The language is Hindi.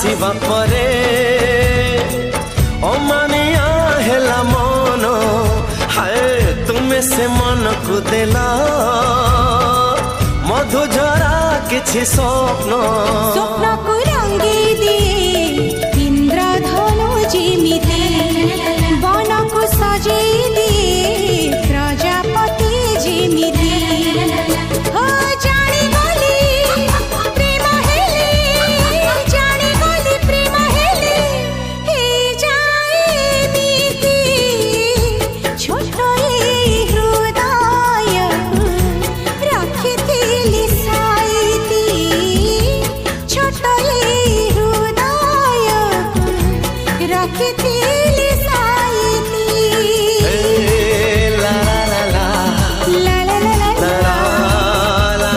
आसीबा परे अमानिया हेला मन हाय तुमे से मन को देला मधुझरा किछि स्वप्न को रंगी दिए